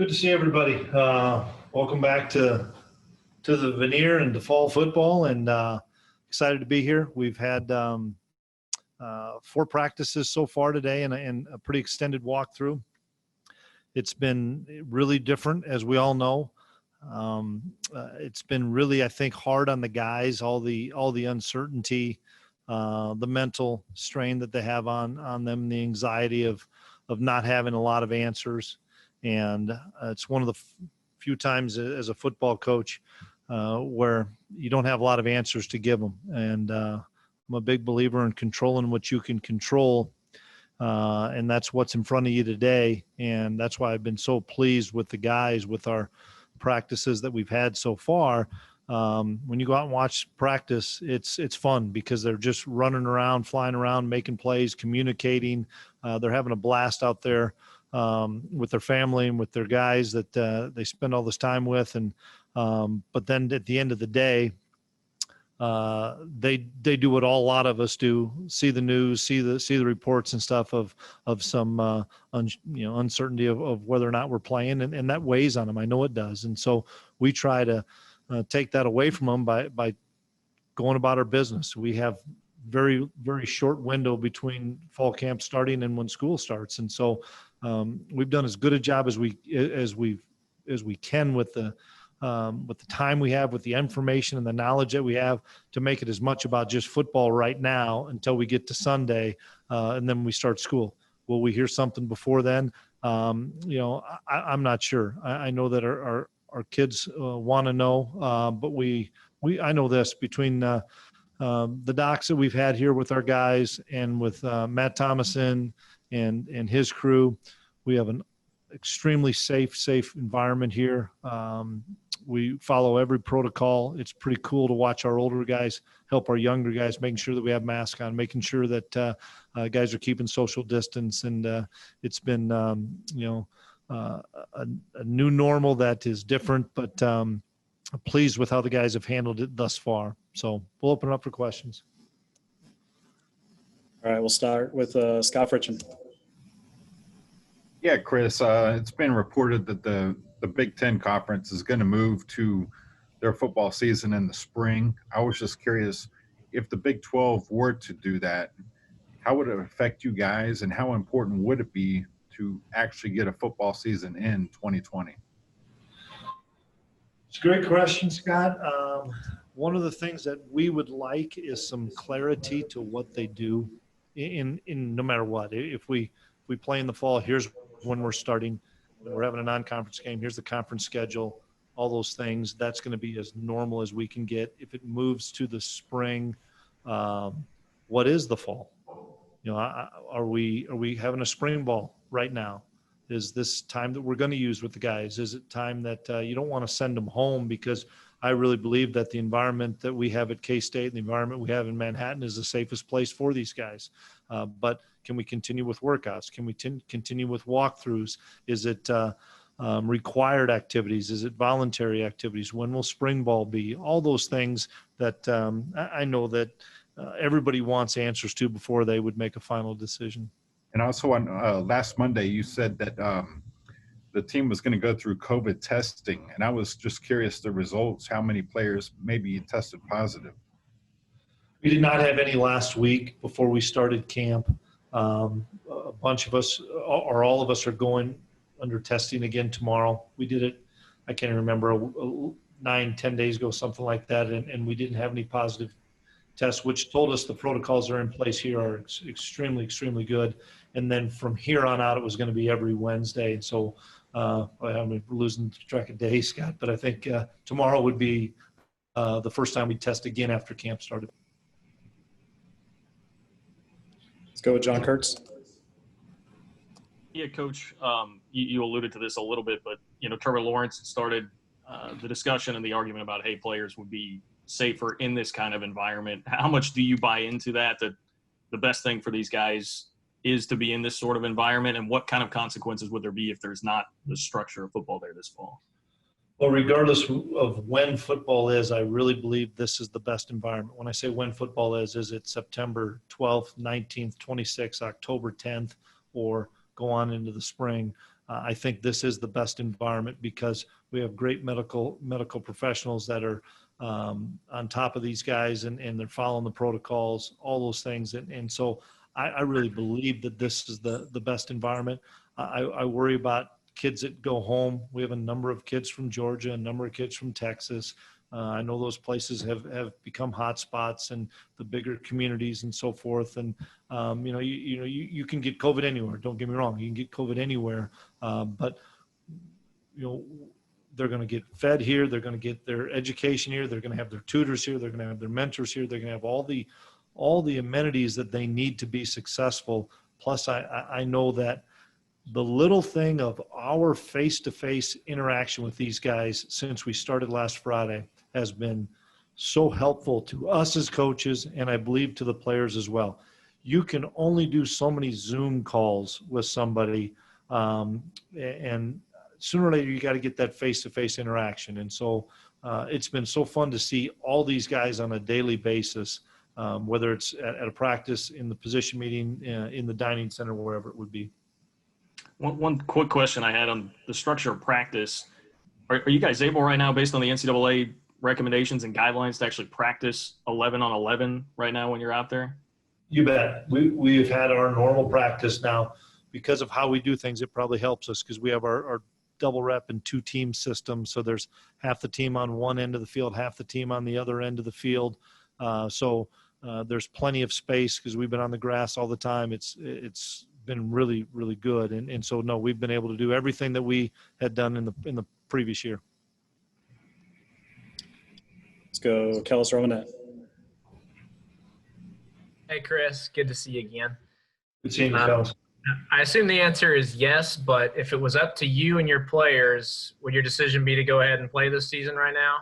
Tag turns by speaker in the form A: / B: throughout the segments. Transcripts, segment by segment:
A: Good to see everybody. Welcome back to the veneer and to fall football, and excited to be here. We've had 4 practices so far today and a pretty extended walkthrough. It's been really different, as we all know. It's been really, I think, hard on the guys, all the uncertainty, the mental strain that they have on them, the anxiety of not having a lot of answers. And it's one of the few times as a football coach where you don't have a lot of answers to give them. And I'm a big believer in controlling what you can control. And that's what's in front of you today. And that's why I've been so pleased with the guys, with our practices that we've had so far. When you go out and watch practice, it's fun because they're just running around, flying around, making plays, communicating. They're having a blast out there with their family and with their guys that they spend all this time with. And but then at the end of the day, they do what a lot of us do: see the news, see the reports and stuff of some uncertainty of whether or not we're playing, and that weighs on them. I know it does. And so we try to take that away from them by going about our business. We have very, very short window between fall camp starting and when school starts. And so we've done as good a job as we can with the time we have, with the information and the knowledge that we have, to make it as much about just football right now until we get to Sunday, and then we start school. Will we hear something before then? I'm not sure. I know that our kids want to know, but I know this, between the docs that we've had here with our guys and with Matt Thomason and his crew, we have an extremely safe environment here. We follow every protocol. It's pretty cool to watch our older guys help our younger guys, making sure that we have masks on, making sure that guys are keeping social distance. And it's been, a new normal that is different, but pleased with how the guys have handled it thus far. So we'll open it up for questions.
B: All right, we'll start with Scott Fritchen.
C: Yeah, Chris, it's been reported that the Big Ten Conference is going to move to their football season in the spring. I was just curious, if the Big 12 were to do that, how would it affect you guys, and how important would it be to actually get a football season in 2020?
A: It's a great question, Scott. One of the things that we would like is some clarity to what they do in no matter what. If we play in the fall, here's when we're starting. We're having a non-conference game. Here's the conference schedule. All those things. That's going to be as normal as we can get. If it moves to the spring, what is the fall? Are we having a spring ball right now? Is this time that we're going to use with the guys? Is it time that you don't want to send them home? Because I really believe that the environment that we have at K-State and the environment we have in Manhattan is the safest place for these guys. But can we continue with workouts? Can we continue with walkthroughs? Is it required activities? Is it voluntary activities? When will spring ball be? All those things that I know that everybody wants answers to before they would make a final decision.
C: And also on last Monday, you said that the team was going to go through COVID testing. And I was just curious the results, how many players maybe tested positive.
A: We did not have any last week before we started camp. A bunch of us, or all of us, are going under testing again tomorrow. We did it, I can't remember, 9-10 days ago, something like that. And we didn't have any positive tests, which told us the protocols that are in place here are extremely, extremely good. And then from here on out, it was going to be every Wednesday. And so I'm losing track of days, Scott, but I think tomorrow would be the first time we test again after camp started.
B: Let's go with John Kurtz.
D: Yeah, Coach, you alluded to this a little bit, but, Trevor Lawrence started the discussion and the argument about, hey, players would be safer in this kind of environment. How much do you buy into that the best thing for these guys is to be in this sort of environment, and what kind of consequences would there be if there's not the structure of football there this fall?
A: Well, regardless of when football is, I really believe this is the best environment. When I say when football is it September 12th, 19th, 26th, October 10th, or go on into the spring? I think this is the best environment because we have great medical professionals that are on top of these guys and they're following the protocols, all those things. And so I really believe that this is the best environment. I worry about kids that go home. We have a number of kids from Georgia, a number of kids from Texas. I know those places have become hot spots and the bigger communities and so forth. And, you can get COVID anywhere. Don't get me wrong. You can get COVID anywhere. But, they're going to get fed here. They're going to get their education here. They're going to have their tutors here. They're going to have their mentors here. They're going to have all the amenities that they need to be successful. Plus, I know that the little thing of our face-to-face interaction with these guys since we started last Friday has been so helpful to us as coaches, and I believe to the players as well. You can only do so many Zoom calls with somebody, and sooner or later you got to get that face-to-face interaction. And so it's been so fun to see all these guys on a daily basis, whether it's at a practice, in the position meeting, in the dining center, wherever it would be.
D: One quick question I had on the structure of practice. Are you guys able right now, based on the NCAA recommendations and guidelines, to actually practice 11 on 11 right now when you're out there?
A: You bet. We've had our normal practice now. Because of how we do things, it probably helps us because we have our double rep and 2-team system. So there's half the team on one end of the field, half the team on the other end of the field. So there's plenty of space because we've been on the grass all the time. It's been really, really good. And so, no, we've been able to do everything that we had done in the previous year.
B: Let's go, Kellis Romanet.
E: Hey, Chris. Good to see you again.
A: Good seeing you, fellas.
E: I assume the answer is yes, but if it was up to you and your players, would your decision be to go ahead and play this season right now?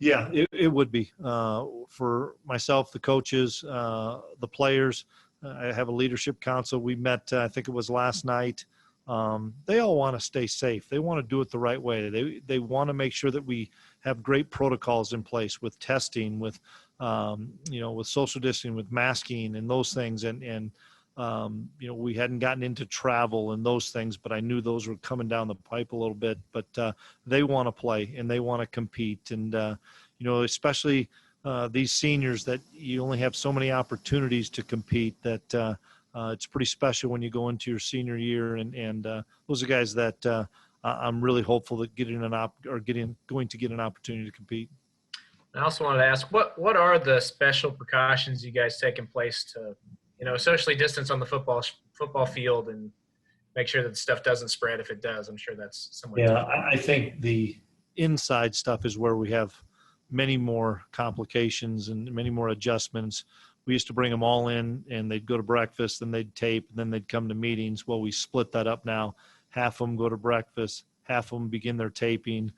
A: Yeah, it would be. For myself, the coaches, the players, I have a leadership council. We met, I think it was last night. They all want to stay safe. They want to do it the right way. They want to make sure that we have great protocols in place with testing, with social distancing, with masking and those things. And we hadn't gotten into travel and those things, but I knew those were coming down the pipe a little bit. But they want to play and they want to compete. And, especially these seniors that you only have so many opportunities to compete that it's pretty special when you go into your senior year. And those are guys that I'm really hopeful that going to get an opportunity to compete.
E: I also wanted to ask, what are the special precautions you guys take in place to socially distance on the football field and make sure that the stuff doesn't spread if it does? I'm sure that's somewhat tough.
A: I think the inside stuff is where we have many more complications and many more adjustments. We used to bring them all in and they'd go to breakfast, then they'd tape, and then they'd come to meetings. Well, we split that up now. Half of them go to breakfast, half of them begin their taping.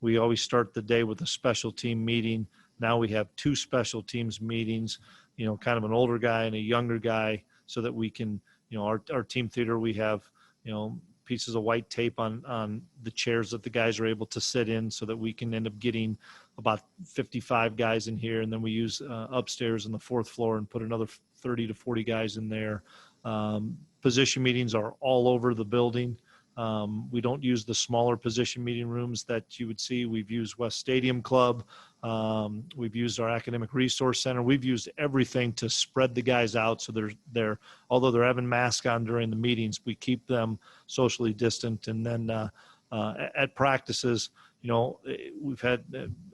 A: We always start the day with a special team meeting. Now we have 2 special teams meetings, kind of an older guy and a younger guy, so that we can, our team theater, we have, pieces of white tape on the chairs that the guys are able to sit in so that we can end up getting about 55 guys in here. And then we use upstairs on the 4th floor and put another 30 to 40 guys in there. Position meetings are all over the building. We don't use the smaller position meeting rooms that you would see. We've used West Stadium Club. We've used our Academic Resource Center. We've used everything to spread the guys out. So they're although they're having masks on during the meetings, we keep them socially distant. And then at practices, we've had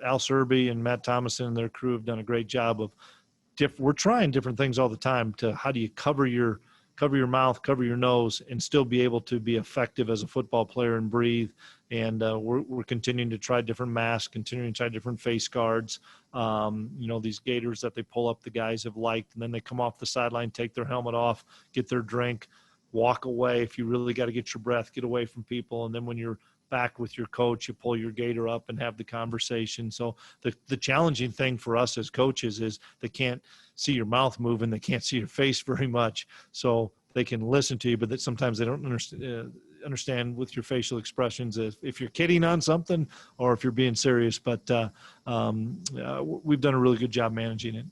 A: Al Serby and Matt Thomason and their crew have done a great job of we're trying different things all the time to how do you cover your mouth, cover your nose, and still be able to be effective as a football player and breathe. And we're continuing to try different masks, continuing to try different face guards. These gaiters that they pull up, the guys have liked, and then they come off the sideline, take their helmet off, get their drink, walk away. If you really got to get your breath, get away from people. And then when you're back with your coach, you pull your gaiter up and have the conversation. So the challenging thing for us as coaches is they can't see your mouth moving. They can't see your face very much. So they can listen to you, but that sometimes they don't understand with your facial expressions if you're kidding on something or if you're being serious. But we've done a really good job managing it.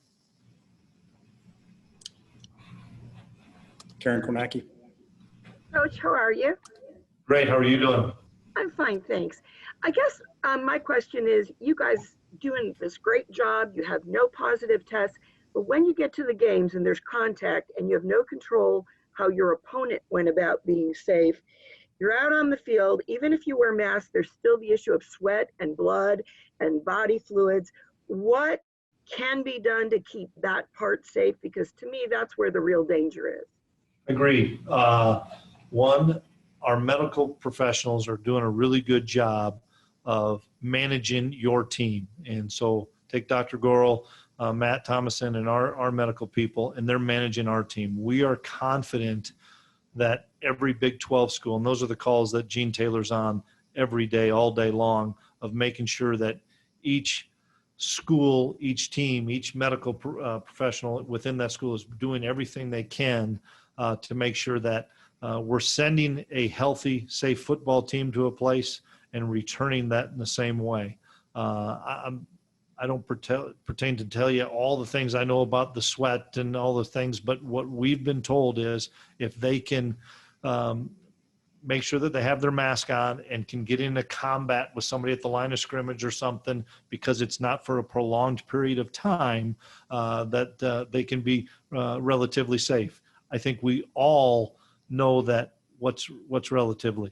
B: Karen Kornacki.
F: Coach, how are you?
A: Great. How are you doing?
F: I'm fine, thanks. I guess my question is, you guys doing this great job, you have no positive tests, but when you get to the games and there's contact and you have no control how your opponent went about being safe, you're out on the field, even if you wear masks, there's still the issue of sweat and blood and body fluids. What can be done to keep that part safe? Because to me, that's where the real danger is.
A: Agreed. One, our medical professionals are doing a really good job of managing your team. And so take Dr. Gorel, Matt Thomason, and our medical people, and they're managing our team. We are confident that every Big 12 school, and those are the calls that Gene Taylor's on every day, all day long, of making sure that each school, each team, each medical professional within that school is doing everything they can to make sure that we're sending a healthy, safe football team to a place and returning that in the same way. I don't pertain to tell you all the things I know about the sweat and all the things, but what we've been told is if they can make sure that they have their mask on and can get into combat with somebody at the line of scrimmage or something, because it's not for a prolonged period of time, that they can be relatively safe. I think we all know that what's relatively,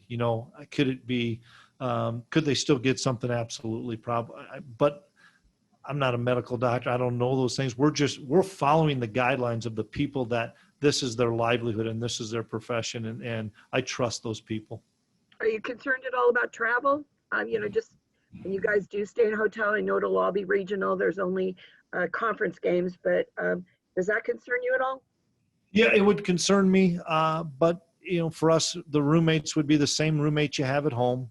A: could it be, could they still get something? Absolutely, probably. But I'm not a medical doctor. I don't know those things. We're following the guidelines of the people that this is their livelihood and this is their profession. And I trust those people.
F: Are you concerned at all about travel? Just when you guys do stay in a hotel, I know it'll all be regional. There's only conference games, but does that concern you at all?
A: Yeah, it would concern me. But, for us, the roommates would be the same roommates you have at home.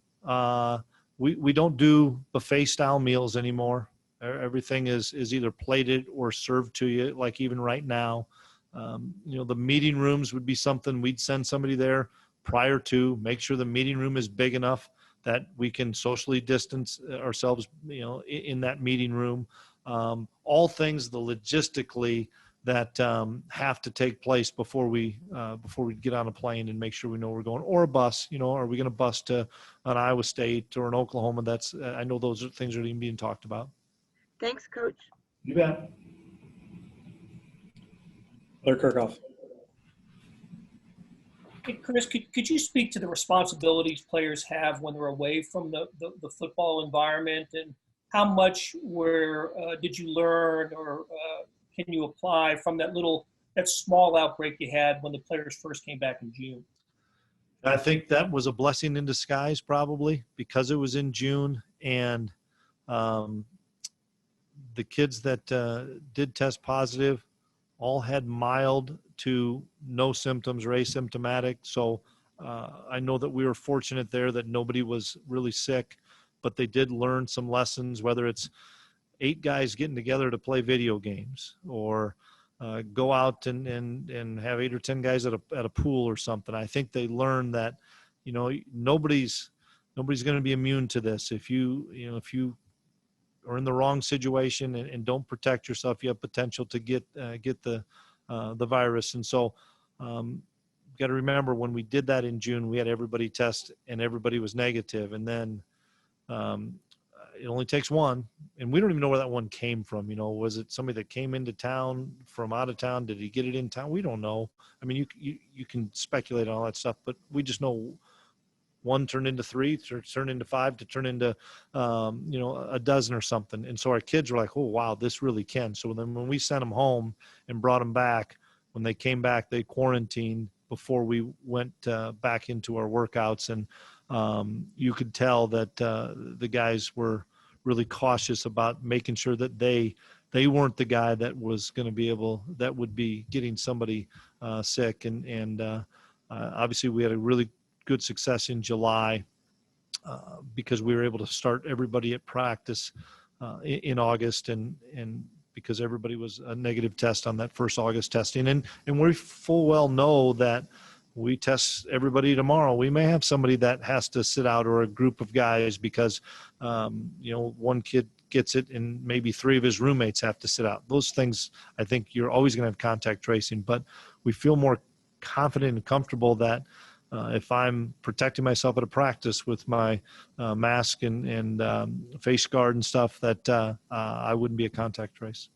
A: We don't do buffet style meals anymore. Everything is either plated or served to you, like even right now. The meeting rooms would be something we'd send somebody there prior to, make sure the meeting room is big enough that we can socially distance ourselves, in that meeting room. All things logistically that have to take place before we get on a plane and make sure we know we're going, or a bus. Are we going to bus to an Iowa State or an Oklahoma? I know those are things that are even being talked about.
F: Thanks, Coach.
A: You bet.
B: Larry Kirkhoff.
G: Hey, Chris, could you speak to the responsibilities players have when they're away from the football environment, and how much did you learn or can you apply from that small outbreak you had when the players first came back in June?
A: I think that was a blessing in disguise, probably, because it was in June, and the kids that did test positive all had mild to no symptoms or asymptomatic. So I know that we were fortunate there that nobody was really sick, but they did learn some lessons, whether it's 8 guys getting together to play video games, or go out and have 8 or 10 guys at a pool or something. I think they learned that, nobody's going to be immune to this. If you are in the wrong situation and don't protect yourself, you have potential to get the virus. And so got to remember, when we did that in June, we had everybody test and everybody was negative. And then it only takes one, and we don't even know where that one came from. Was it somebody that came into town from out of town? Did he get it in town? We don't know. I mean, you can speculate on all that stuff, but we just know one turned into 3, turned into 5, to turn into, a dozen or something. And so our kids were like, oh, wow, this really can. So then when we sent them home and brought them back, when they came back, they quarantined before we went back into our workouts. And you could tell that the guys were really cautious about making sure that they weren't the guy that was going to that would be getting somebody sick. And obviously we had a really good success in July because we were able to start everybody at practice in August, and because everybody was a negative test on that first August testing. And we full well know that we test everybody tomorrow. We may have somebody that has to sit out, or a group of guys, because one kid gets it and maybe 3 of his roommates have to sit out. Those things, I think you're always going to have contact tracing, but we feel more confident and comfortable that if I'm protecting myself at a practice with my mask and face guard and stuff, that I wouldn't be a contact trace.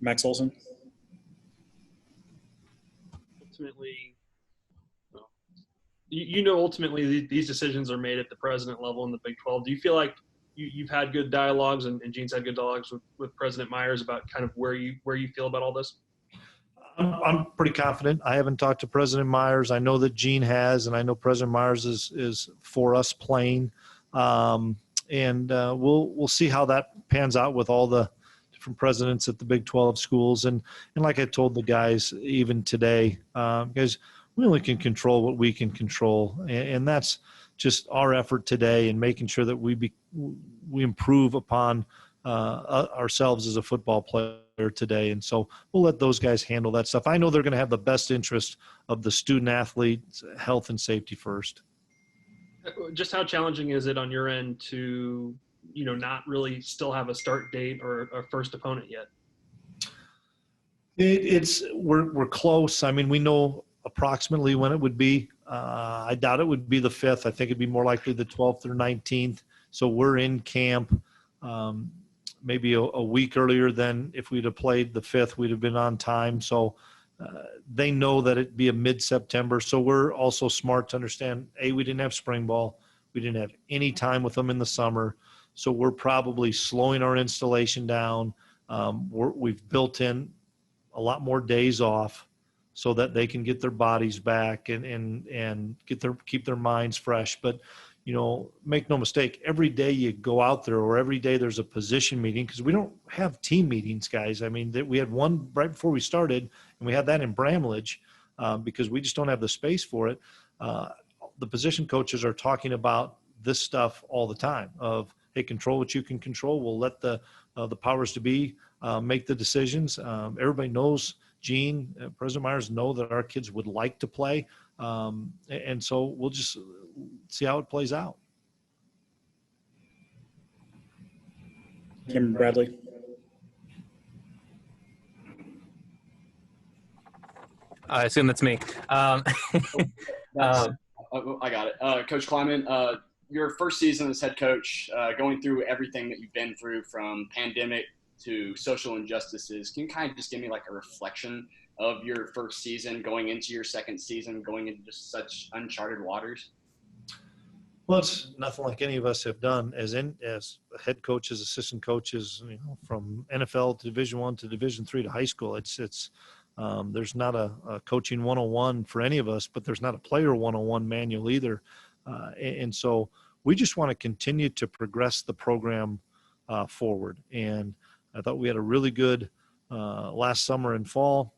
B: Max Olson.
D: Ultimately, ultimately these decisions are made at the president level in the Big 12. Do you feel like you've had good dialogues and Gene's had good dialogues with President Myers about kind of where you feel about all this?
A: I'm pretty confident. I haven't talked to President Myers. I know that Gene has, and I know President Myers is for us playing. And we'll see how that pans out with all the different presidents at the Big 12 schools. And like I told the guys even today, guys, we only can control what we can control, and that's just our effort today in making sure that we improve upon ourselves as a football player today. And so we'll let those guys handle that stuff. I know they're going to have the best interest of the student athlete's health and safety first.
D: Just how challenging is it on your end to, not really still have a start date or a first opponent yet?
A: We're close. I mean, we know approximately when it would be. I doubt it would be the 5th. I think it'd be more likely the 12th or 19th. So we're in camp. Maybe a week earlier than if we'd have played the 5th, we'd have been on time. So they know that it'd be a mid-September. So we're also smart to understand, we didn't have spring ball. We didn't have any time with them in the summer. So we're probably slowing our installation down. We've built in a lot more days off so that they can get their bodies back and keep their minds fresh. But make no mistake, every day you go out there or every day there's a position meeting, because we don't have team meetings, guys. I mean, we had one right before we started, and we had that in Bramlage because we just don't have the space for it. The position coaches are talking about this stuff all the time of, hey, control what you can control. We'll let the powers to be make the decisions. Everybody knows, Gene, President Myers know that our kids would like to play. And so we'll just see how it plays out.
B: Cameron Bradley.
H: I assume that's me.
I: I got it. Coach Klieman, your first season as head coach, going through everything that you've been through from pandemic to social injustices, can you kind of just give me like a reflection of your first season, going into your second season, going into just such uncharted waters?
A: Well, it's nothing like any of us have done as head coaches, assistant coaches, from NFL to Division I to Division III to high school. It's there's not a coaching 101 for any of us, but there's not a player 101 manual either. And so we just want to continue to progress the program forward. And I thought we had a really good last summer and fall.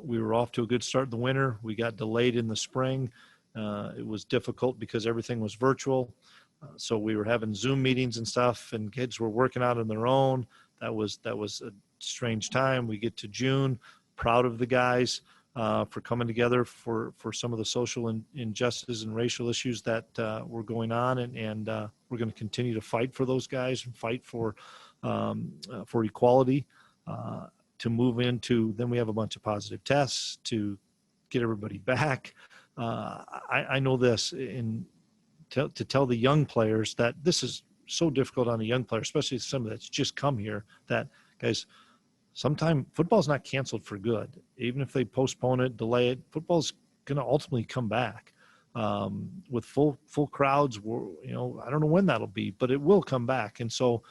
A: We were off to a good start in the winter. We got delayed in the spring. It was difficult because everything was virtual. So we were having Zoom meetings and stuff, and kids were working out on their own. That was a strange time. We get to June, proud of the guys for coming together for some of the social injustices and racial issues that were going on. And we're going to continue to fight for those guys and fight for equality to move into. Then we have a bunch of positive tests to get everybody back. I know this to tell the young players that this is so difficult on the young player, especially somebody that's just come here, that, guys, sometime football's not canceled for good. Even if they postpone it, delay it, football's going to ultimately come back with full crowds. I don't know when that'll be, but it will come back. And so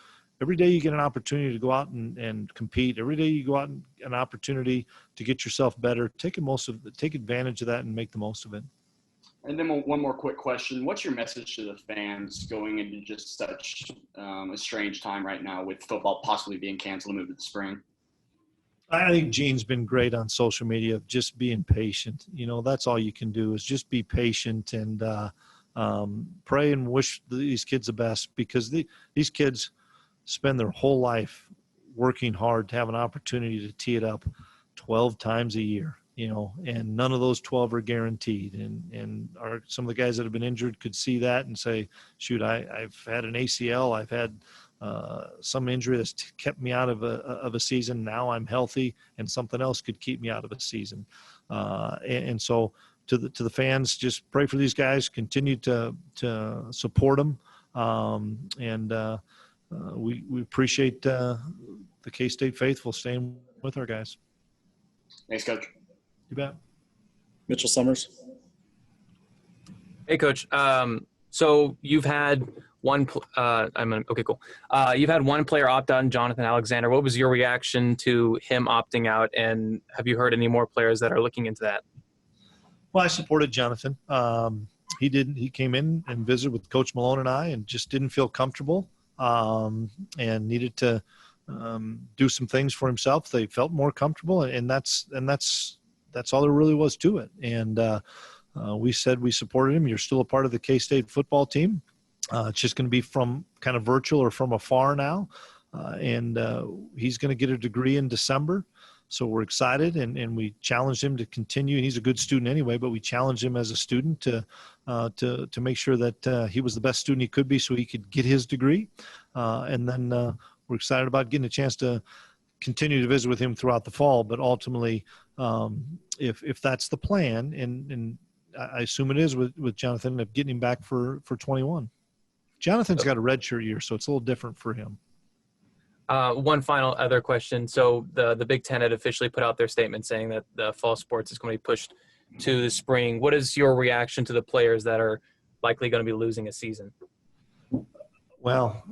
A: every day you get an opportunity to go out and compete. Every day you go out and an opportunity to get yourself better. Take advantage of that and make the most of it.
I: And then one more quick question. What's your message to the fans going into just such a strange time right now with football possibly being canceled and moved to the spring?
A: I think Gene's been great on social media of just being patient. That's all you can do is just be patient and pray and wish these kids the best, because these kids spend their whole life working hard to have an opportunity to tee it up 12 times a year, and none of those 12 are guaranteed. And some of the guys that have been injured could see that and say, shoot, I've had an ACL, I've had some injury that's kept me out of a season. Now I'm healthy, and something else could keep me out of a season. And so to the fans, just pray for these guys. Continue to support them, we appreciate the K-State faithful staying with our guys.
I: Thanks, Coach.
A: You bet.
B: Mitchell Summers.
H: Hey, Coach. So you've had okay, cool. You've had one player opt out, Jonathan Alexander. What was your reaction to him opting out, and have you heard any more players that are looking into that?
A: Well, I supported Jonathan. He came in and visited with Coach Malone and I, and just didn't feel comfortable, and needed to do some things for himself. They felt more comfortable, and that's all there really was to it. And we said we supported him. You're still a part of the K-State football team. It's just going to be from kind of virtual or from afar now. And he's going to get a degree in December. So we're excited, and we challenged him to continue. And he's a good student anyway, but we challenged him as a student to make sure that he was the best student he could be so he could get his degree. And then we're excited about getting a chance to continue to visit with him throughout the fall. But ultimately, if that's the plan, and I assume it is with Jonathan, of getting him back for 21. Jonathan's got a redshirt year, so it's a little different for him.
H: One final other question. So the Big Ten had officially put out their statement saying that the fall sports is going to be pushed to the spring. What is your reaction to the players that are likely going to be losing a season?
A: Well,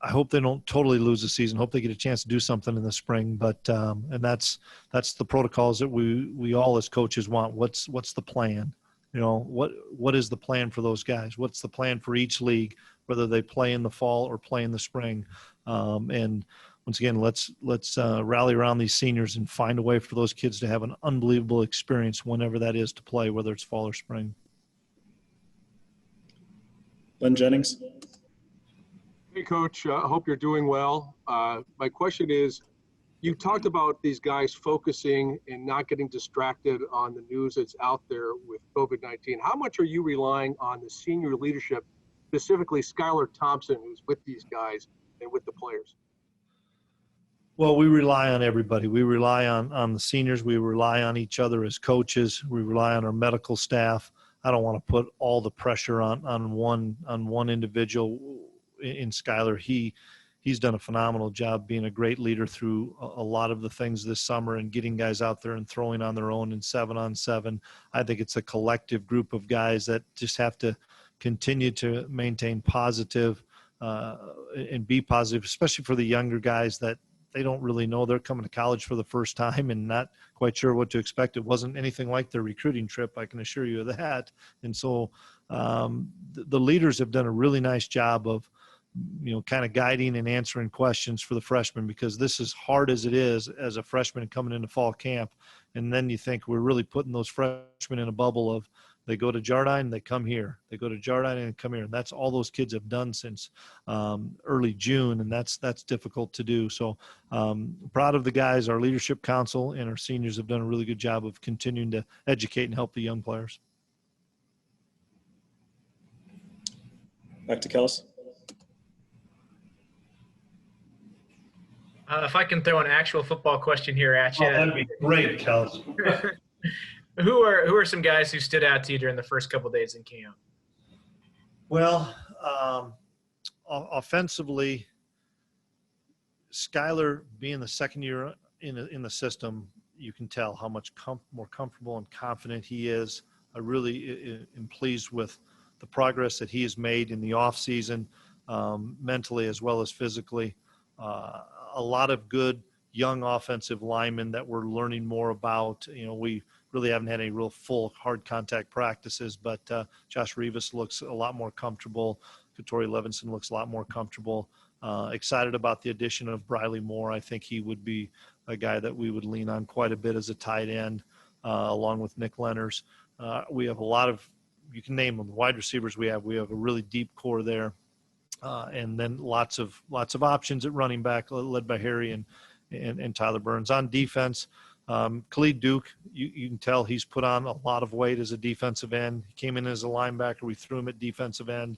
A: I hope they don't totally lose the season. Hope they get a chance to do something in the spring. But and that's the protocols that we all as coaches want. What's the plan? What is the plan for those guys? What's the plan for each league, whether they play in the fall or play in the spring? And once again, let's rally around these seniors and find a way for those kids to have an unbelievable experience whenever that is to play, whether it's fall or spring.
B: Len Jennings.
J: Hey, Coach. I hope you're doing well. My question is, you talked about these guys focusing and not getting distracted on the news that's out there with COVID-19. How much are you relying on the senior leadership, specifically Skylar Thompson, who's with these guys and with the players?
A: Well, we rely on everybody. We rely on the seniors. We rely on each other as coaches. We rely on our medical staff. I don't want to put all the pressure on one individual. In Skylar, he's done a phenomenal job being a great leader through a lot of the things this summer and getting guys out there and throwing on their own in 7-on-7. I think it's a collective group of guys that just have to continue to maintain positive and be positive, especially for the younger guys that they don't really know. They're coming to college for the first time and not quite sure what to expect. It wasn't anything like their recruiting trip, I can assure you of that. And so the leaders have done a really nice job of kind of guiding and answering questions for the freshmen, because this is hard as it is as a freshman coming into fall camp. And then you think we're really putting those freshmen in a bubble of they go to Jardine, they come here. They go to Jardine and come here. And that's all those kids have done since early June. And that's difficult to do. So proud of the guys. Our leadership council and our seniors have done a really good job of continuing to educate and help the young players.
B: Back to Kellis.
E: If I can throw an actual football question here at you.
A: Oh, that'd be great, Kellis.
E: Who are some guys who stood out to you during the first couple of days in camp?
A: Well, offensively, Skylar being the second year in the system, you can tell how much more comfortable and confident he is. I really am pleased with the progress that he has made in the off season, mentally as well as physically. A lot of good young offensive linemen that we're learning more about. We really haven't had any real full hard contact practices, but Josh Rivas looks a lot more comfortable. Katori Levinson looks a lot more comfortable. Excited about the addition of Briley Moore. I think he would be a guy that we would lean on quite a bit as a tight end, along with Nick Lenners. We have a lot of, you can name them, the wide receivers we have a really deep core there. And then lots of options at running back, led by Harry and Tyler Burns. On defense, Khalid Duke, you can tell he's put on a lot of weight as a defensive end. He came in as a linebacker. We threw him at defensive end.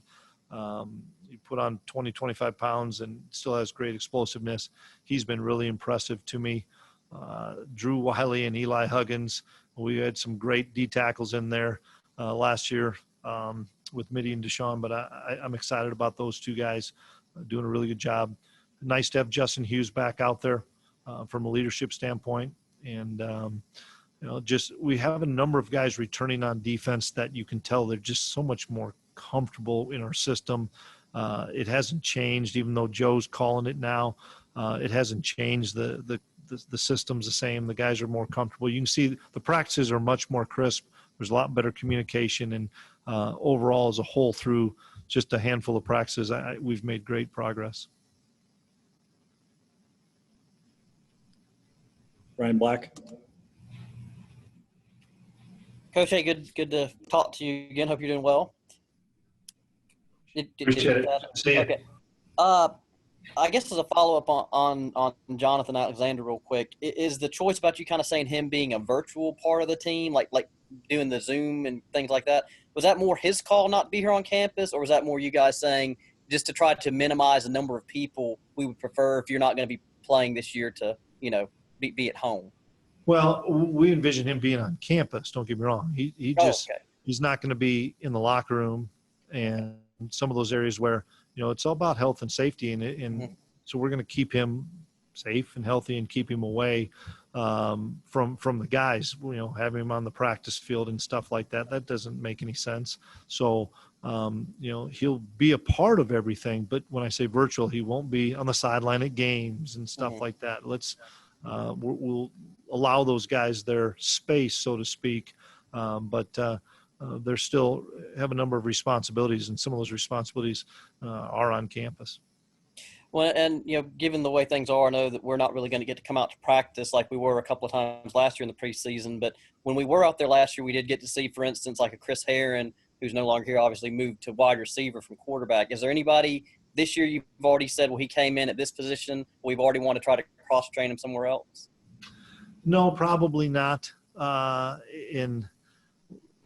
A: you put on 20, 25 pounds and still has great explosiveness. He's been really impressive to me. Drew Wiley and Eli Huggins. We had some great D tackles in there last year with Mitty and Deshaun, but I'm excited about those two guys doing a really good job. Nice to have Justin Hughes back out there from a leadership standpoint. And, we have a number of guys returning on defense that you can tell they're just so much more comfortable in our system. It hasn't changed, even though Joe's calling it now. It hasn't changed. The system's the same. The guys are more comfortable. You can see the practices are much more crisp. There's a lot better communication, and overall as a whole through just a handful of practices, we've made great progress.
B: Ryan Black.
K: Coach, hey, good to talk to you again. Hope you're doing well.
A: Appreciate it. See you.
K: Okay. I guess as a follow-up on Jonathan Alexander real quick, is the choice about you kind of saying him being a virtual part of the team, like doing the Zoom and things like that, was that more his call not to be here on campus, or was that more you guys saying just to try to minimize the number of people we would prefer if you're not going to be playing this year to, be at home?
A: Well, we envision him being on campus. Don't get me wrong. He's not going to be in the locker room and some of those areas where, it's all about health and safety. And so we're going to keep him safe and healthy and keep him away from the guys, having him on the practice field and stuff like that. That doesn't make any sense. So, he'll be a part of everything. But when I say virtual, he won't be on the sideline at games and stuff like that. We'll allow those guys their space, so to speak. But they're still have a number of responsibilities, and some of those responsibilities are on campus.
K: Well, and, given the way things are, I know that we're not really going to get to come out to practice like we were a couple of times last year in the preseason. But when we were out there last year, we did get to see, for instance, like a Chris Herron, who's no longer here, obviously moved to wide receiver from quarterback. Is there anybody this year you've already said, well, he came in at this position, we've already want to try to cross-train him somewhere else?
A: No, probably not. In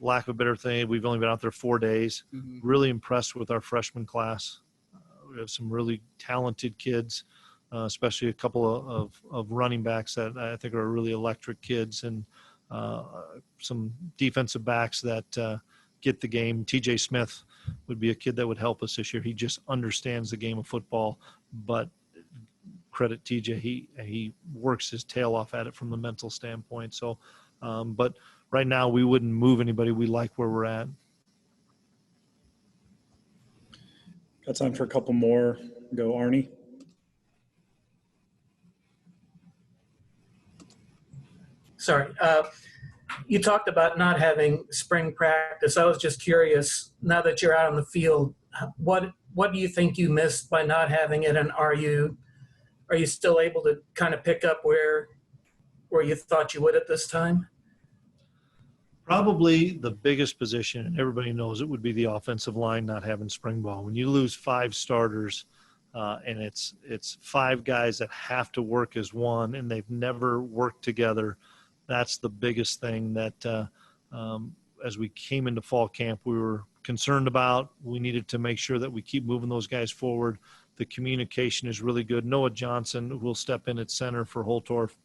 A: lack of a better thing, we've only been out there 4 days. Really impressed with our freshman class. We have some really talented kids, especially a couple of running backs that I think are really electric kids, and some defensive backs that get the game. TJ Smith would be a kid that would help us this year. He just understands the game of football, but credit TJ, he works his tail off at it from the mental standpoint. So, but right now we wouldn't move anybody. We like where we're at.
B: Got time for a couple more. Go, Arnie.
G: Sorry. You talked about not having spring practice. I was just curious, now that you're out on the field, what do you think you missed by not having it, and are you still able to kind of pick up where you thought you would at this time?
A: Probably the biggest position, and everybody knows it, would be the offensive line not having spring ball. When you lose 5 starters and it's 5 guys that have to work as one and they've never worked together, that's the biggest thing that as we came into fall camp we were concerned about. We needed to make sure that we keep moving those guys forward. The communication is really good. Noah Johnson, who will step in at center for Holtorf,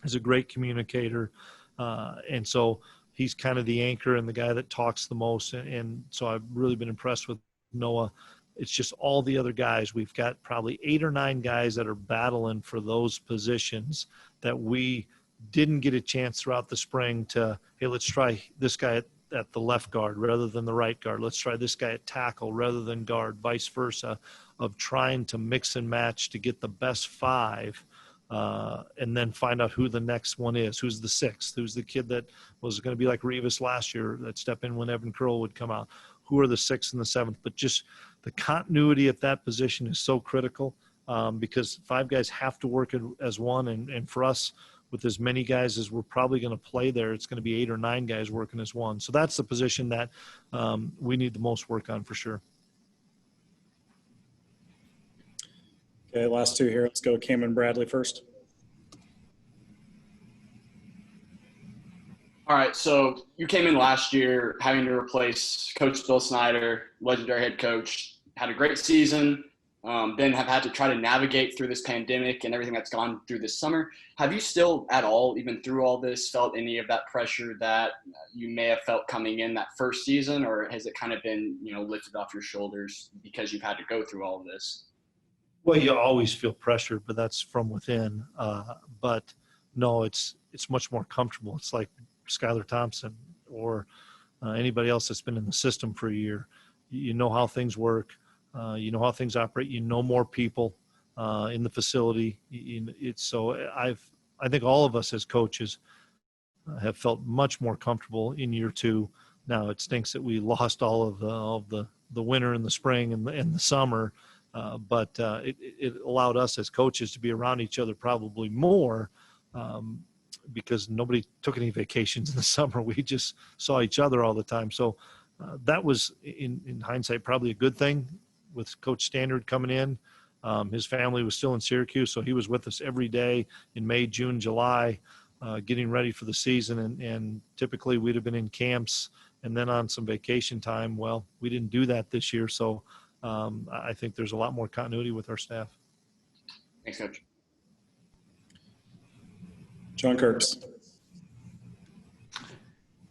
A: is a great communicator. And so he's kind of the anchor and the guy that talks the most. And so I've really been impressed with Noah. It's just all the other guys. We've got probably 8 or 9 guys that are battling for those positions that we didn't get a chance throughout the spring to, hey, let's try this guy at the left guard rather than the right guard. Let's try this guy at tackle rather than guard, vice versa, of trying to mix and match to get the best 5 and then find out who the next one is. Who's the 6th? Who's the kid that was going to be like Revis last year that step in when Evan Curl would come out? Who are the 6th and the 7th? But just the continuity at that position is so critical because 5 guys have to work as one. And for us, with as many guys as we're probably going to play there, it's going to be 8 or 9 guys working as one. So that's the position that we need the most work on for sure.
B: Okay, last 2 here. Let's go Cameron Bradley first.
I: All right, so you came in last year having to replace Coach Bill Snyder, legendary head coach, had a great season, then have had to try to navigate through this pandemic and everything that's gone through this summer. Have you still at all, even through all this, felt any of that pressure that you may have felt coming in that first season, or has it kind of been, lifted off your shoulders because you've had to go through all of this?
A: Well, you always feel pressure, but that's from within. But no, it's much more comfortable. It's like Skylar Thompson or anybody else that's been in the system for a year. You know how things work. You know how things operate. You know more people in the facility. I think all of us as coaches have felt much more comfortable in year two. Now it stinks that we lost all of the winter and the spring and the summer, but it allowed us as coaches to be around each other probably more because nobody took any vacations in the summer. We just saw each other all the time. So that was, in hindsight, probably a good thing with Coach Standard coming in. His family was still in Syracuse, so he was with us every day in May, June, July, getting ready for the season. And typically we'd have been in camps and then on some vacation time. Well, we didn't do that this year, so I think there's a lot more continuity with our staff.
I: Thanks, Coach.
B: John Kirks.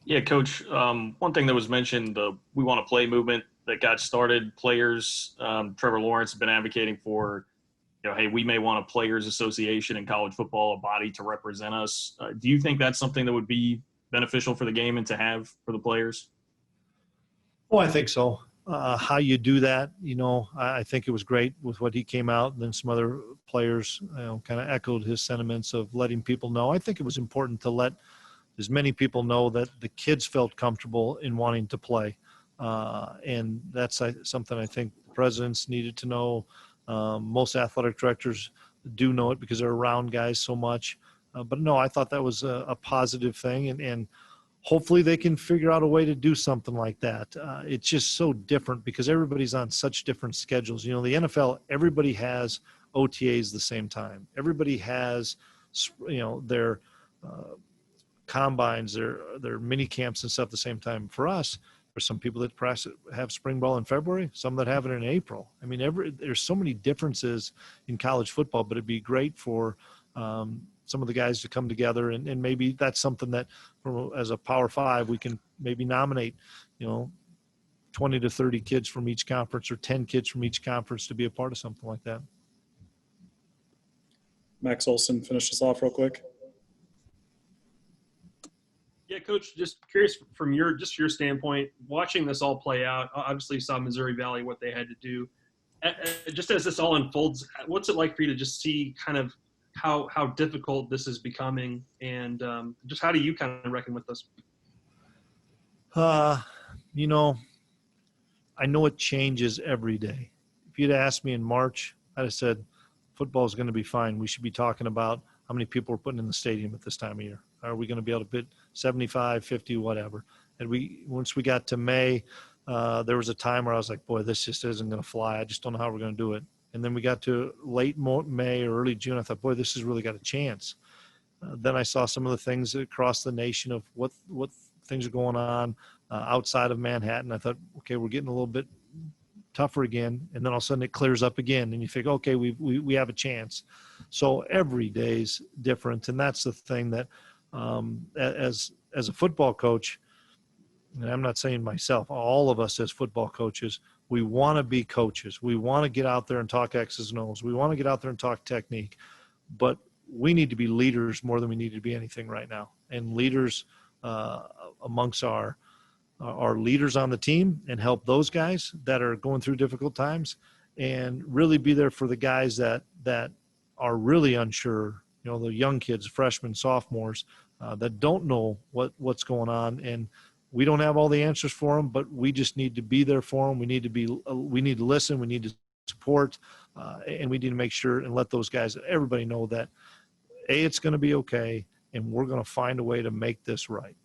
D: Yeah, Coach, one thing that was mentioned, the We Want to Play movement that got started, players, Trevor Lawrence has been advocating for, hey, we may want a players association in college football, a body to represent us. Do you think that's something that would be beneficial for the game and to have for the players?
A: Oh, I think so. How you do that, I think it was great with what he came out, and then some other players, kind of echoed his sentiments of letting people know. I think it was important to let as many people know that the kids felt comfortable in wanting to play. And that's something I think the presidents needed to know. Most athletic directors do know it because they're around guys so much. But no, I thought that was a positive thing. And hopefully they can figure out a way to do something like that. It's just so different because everybody's on such different schedules. The NFL, everybody has OTAs the same time. Everybody has, their combines, their mini camps and stuff the same time. For us, there's some people that have spring ball in February, some that have it in April. I mean, there's so many differences in college football, but it'd be great for some of the guys to come together, and maybe that's something that, as a Power Five, we can maybe nominate, 20 to 30 kids from each conference or 10 kids from each conference to be a part of something like that.
B: Max Olson, finish this off real quick.
L: Yeah, Coach, just curious from your standpoint, watching this all play out, obviously you saw Missouri Valley, what they had to do. Just as this all unfolds, what's it like for you to just see kind of how difficult this is becoming, and just how do you kind of reckon with this?
A: I know it changes every day. If you'd asked me in March, I'd have said football is going to be fine. We should be talking about how many people we're putting in the stadium at this time of year. Are we going to be able to put 75, 50, whatever? And once we got to May, there was a time where I was like, boy, this just isn't going to fly. I just don't know how we're going to do it. And then we got to late May or early June. I thought, boy, this has really got a chance. Then I saw some of the things across the nation of what things are going on outside of Manhattan. I thought, okay, we're getting a little bit tougher again. And then all of a sudden it clears up again. And you think, okay, we have a chance. So every day's different. And that's the thing that as a football coach, and I'm not saying myself, all of us as football coaches, we want to be coaches. We want to get out there and talk X's and O's. We want to get out there and talk technique. But we need to be leaders more than we need to be anything right now. And leaders amongst our leaders on the team, and help those guys that are going through difficult times, and really be there for the guys that are really unsure, the young kids, freshmen, sophomores, that don't know what's going on. And we don't have all the answers for them, but we just need to be there for them. We need to listen. We need to support, and we need to make sure and let those guys, everybody know that, it's going to be okay, and we're going to find a way to make this right.